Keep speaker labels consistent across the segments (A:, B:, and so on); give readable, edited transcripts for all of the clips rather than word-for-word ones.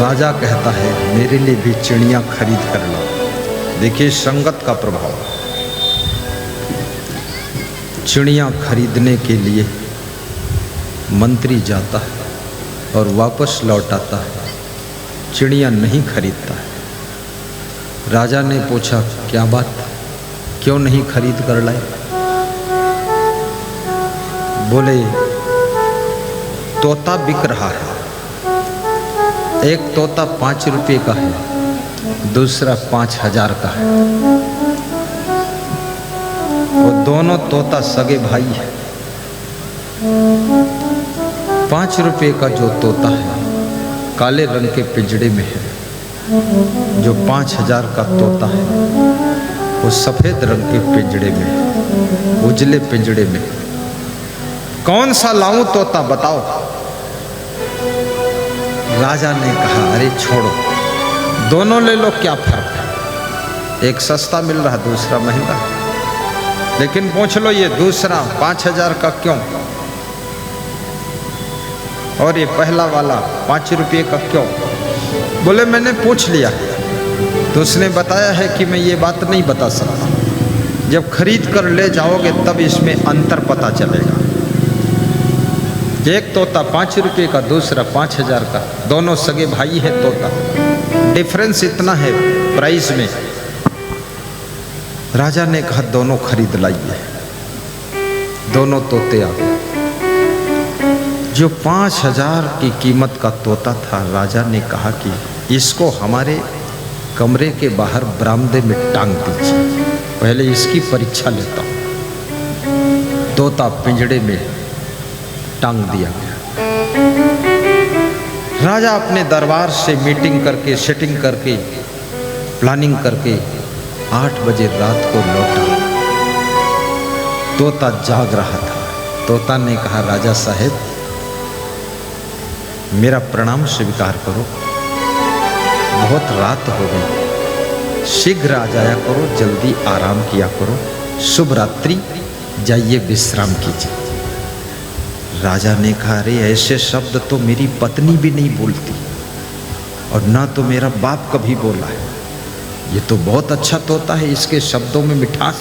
A: राजा कहता है मेरे लिए भी चिड़िया खरीद कर ला। देखिए संगत का प्रभाव। चिड़िया खरीदने के लिए मंत्री जाता है और वापस लौट आता है, चिड़िया नहीं खरीदता है। राजा ने पूछा क्या बात, क्यों नहीं खरीद कर लाए? बोले तोता बिक रहा है, एक तोता 5 रुपये का है, दूसरा 5000 का है। वो दोनों तोता सगे भाई है। 5 रुपये का जो तोता है काले रंग के पिंजड़े में है, जो 5000 का तोता है वो सफेद रंग के पिंजड़े में है, उजले पिंजड़े में। कौन सा लाऊं तोता बताओ? राजा ने कहा अरे छोड़ो, दोनों ले लो, क्या फर्क है? एक सस्ता मिल रहा, दूसरा महंगा। लेकिन पूछ लो ये दूसरा 5000 का क्यों, और ये पहला वाला 5 रुपये का क्यों? बोले मैंने पूछ लिया तो उसने बताया है कि मैं ये बात नहीं बता सकता, जब खरीद कर ले जाओगे तब इसमें अंतर पता चलेगा। एक तोता 5 रुपये का, दूसरा 5000 का, दोनों सगे भाई है तोता, डिफरेंस इतना है प्राइस में। राजा ने कहा दोनों खरीद लाइए। दोनों तोते आ गए। जो 5000 की कीमत का तोता था, राजा ने कहा कि इसको हमारे कमरे के बाहर बरामदे में टांग दीजिए, पहले इसकी परीक्षा लेता हूं। तोता पिंजड़े में टांग दिया गया। राजा अपने दरबार से मीटिंग करके, सेटिंग करके, प्लानिंग करके 8 बजे रात को लौटा। तोता जाग रहा था। तोता ने कहा राजा साहब मेरा प्रणाम स्वीकार करो, बहुत रात हो गई, शीघ्र आ जाया करो, जल्दी आराम किया करो, शुभ रात्रि, जाइए विश्राम कीजिए। राजा ने कहा अरे ऐसे शब्द तो मेरी पत्नी भी नहीं बोलती और ना तो मेरा बाप कभी बोला है, ये तो बहुत अच्छा तोता है, इसके शब्दों में मिठास।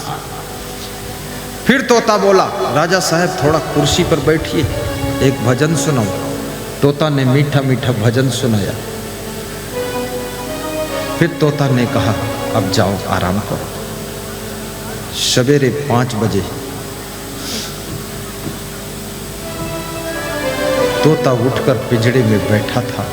A: फिर तोता बोला राजा साहब थोड़ा कुर्सी पर बैठिए, एक भजन सुनाओ। तोता ने मीठा मीठा भजन सुनाया। फिर तोता ने कहा अब जाओ आराम करो। सवेरे 5 बजे तोता उठकर पिंजड़े में बैठा था,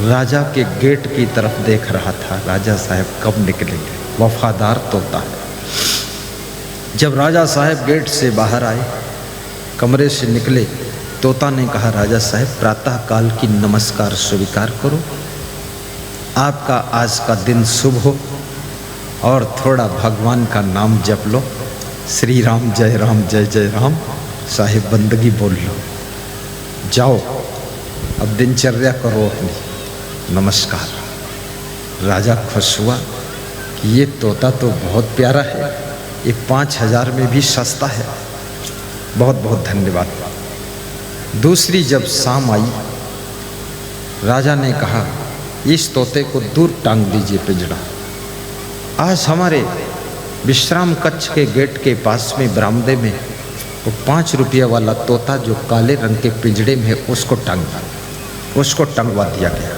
A: राजा के गेट की तरफ देख रहा था, राजा साहब कब निकलेंगे। वफादार तोता है। जब राजा साहब गेट से बाहर आए, कमरे से निकले, तोता ने कहा राजा साहब प्रातः काल की नमस्कार स्वीकार करो, आपका आज का दिन शुभ हो और थोड़ा भगवान का नाम जप लो, श्री राम जय राम साहिब बंदगी बोल लो, जाओ अब दिनचर्या करो अपनी। नमस्कार। राजा खुश हुआ कि ये तोता तो बहुत प्यारा है, ये 5000 में भी सस्ता है, बहुत बहुत धन्यवाद। दूसरी जब शाम आई, राजा ने कहा इस तोते को दूर टांग दीजिए पिंजड़ा। आज हमारे विश्राम कक्ष के गेट के पास में बरामदे में वो 5 रुपये वाला तोता जो काले रंग के पिंजड़े में है उसको टंगवा दिया गया।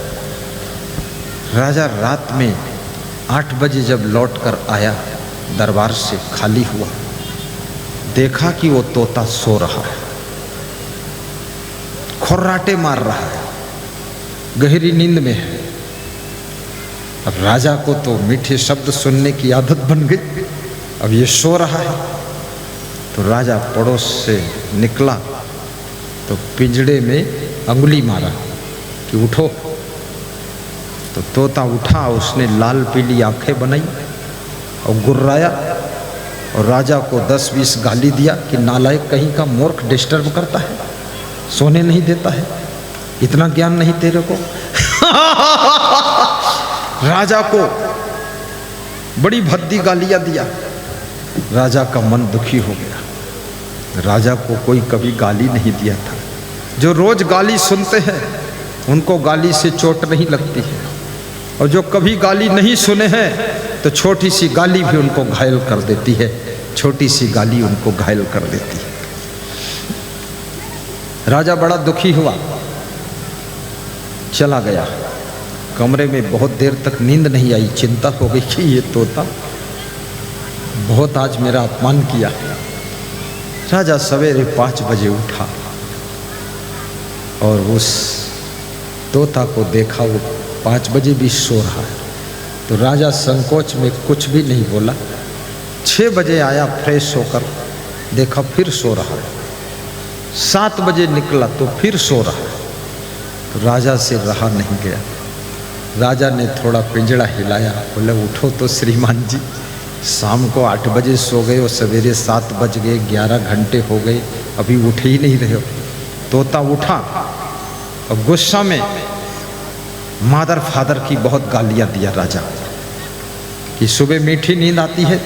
A: राजा रात में 8 बजे जब लौट कर आया, दरबार से खाली हुआ, देखा कि वो तोता सो रहा है, खुर्राटे मार रहा है, गहरी नींद में है। अब राजा को तो मीठे शब्द सुनने की आदत बन गई, अब ये सो रहा है। तो राजा पड़ोस से निकला तो पिंजड़े में अंगुली मारा कि उठो। तो तोता उठा, उसने लाल पीली आंखें बनाई और गुर्राया और राजा को 10-20 गाली दिया कि नालायक कहीं का, मूर्ख, डिस्टर्ब करता है, सोने नहीं देता है, इतना ज्ञान नहीं तेरे को। राजा को बड़ी भद्दी गालियां दिया। राजा का मन दुखी हो गया। राजा को कोई कभी गाली नहीं दिया था। जो रोज गाली सुनते हैं उनको गाली से चोट नहीं लगती है, और जो कभी गाली नहीं सुने हैं तो छोटी सी गाली भी उनको घायल कर देती है, छोटी सी गाली उनको घायल कर देती है। राजा बड़ा दुखी हुआ, चला गया कमरे में। बहुत देर तक नींद नहीं आई, चिंता हो गई कि ये तोता बहुत आज मेरा अपमान किया। राजा सवेरे 5 बजे उठा और उस तोता को देखा, वो 5 बजे भी सो रहा है। तो राजा संकोच में कुछ भी नहीं बोला। 6 बजे आया फ्रेश होकर, देखा फिर सो रहा है। 7 बजे निकला तो फिर सो रहा है। तो राजा से रहा नहीं गया। राजा ने थोड़ा पिंजड़ा हिलाया, बोले उठो तो श्रीमान जी, शाम को 8 बजे सो गए और सवेरे 7 बज गए, 11 घंटे हो गए, अभी उठे ही नहीं रहे हो। तोता उठा और गुस्सा में मादर फादर की बहुत गालियां दिया राजा कि सुबह मीठी नींद आती है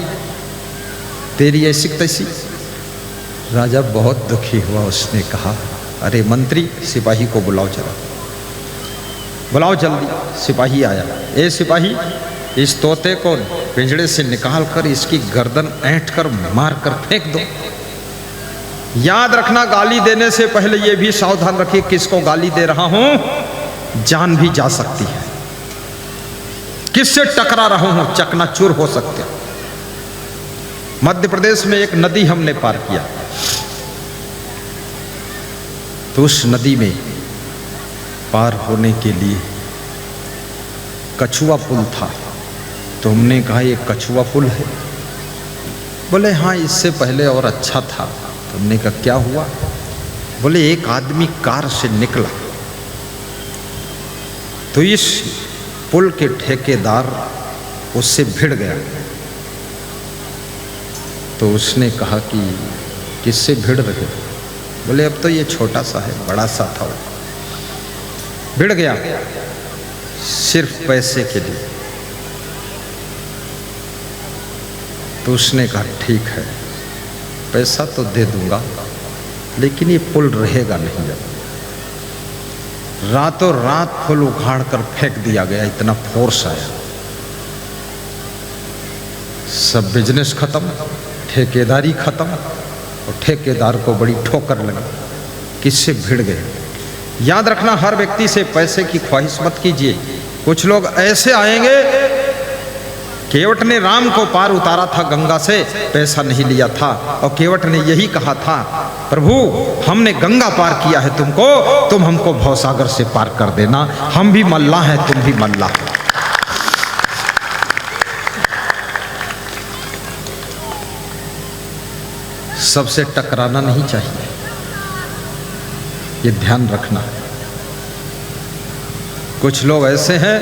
A: तेरी ऐसी तैसी। राजा बहुत दुखी हुआ, उसने कहा अरे मंत्री, सिपाही को बुलाओ, जरा बुलाओ जल्दी। सिपाही आया। ए सिपाही, इस तोते को पिंजड़े से निकाल कर इसकी गर्दन ऐंठ कर मार कर फेंक दो। याद रखना, गाली देने से पहले यह भी सावधान रखिए किसको गाली दे रहा हूं, जान भी जा सकती है। किससे टकरा रहा हूं, चकनाचूर हो सकते हो। मध्य प्रदेश में एक नदी हमने पार किया, तो उस नदी में पार होने के लिए कछुआ पुल था। तो हमने कहा ये कछुआ पुल है? बोले हाँ, इससे पहले और अच्छा था। तो हमने कहा क्या हुआ? बोले एक आदमी कार से निकला तो इस पुल के ठेकेदार उससे भिड़ गया। तो उसने कहा कि किससे भिड़ रहे? बोले अब तो ये छोटा सा है, बड़ा सा था वो। भिड़ गया सिर्फ पैसे के लिए। तो उसने कहा ठीक है, पैसा तो दे दूंगा, लेकिन ये पुल रहेगा नहीं। जब रातों रात पुल उखाड़ कर फेंक दिया गया, इतना फोर्स आया, सब बिजनेस खत्म, ठेकेदारी खत्म, और ठेकेदार को बड़ी ठोकर लगी। किससे भिड़ गए? याद रखना, हर व्यक्ति से पैसे की ख्वाहिश मत कीजिए। कुछ लोग ऐसे आएंगे, केवट ने राम को पार उतारा था गंगा से, पैसा नहीं लिया था, और केवट ने यही कहा था प्रभु हमने गंगा पार किया है तुमको, तुम हमको भवसागर से पार कर देना, हम भी मल्लाह हैं, तुम भी मल्लाह। सबसे टकराना नहीं चाहिए, ये ध्यान रखना। कुछ लोग ऐसे हैं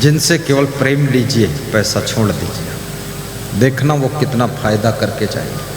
A: जिनसे केवल प्रेम लीजिए, पैसा छोड़ दीजिए, देखना वो कितना फायदा करके जाएंगे।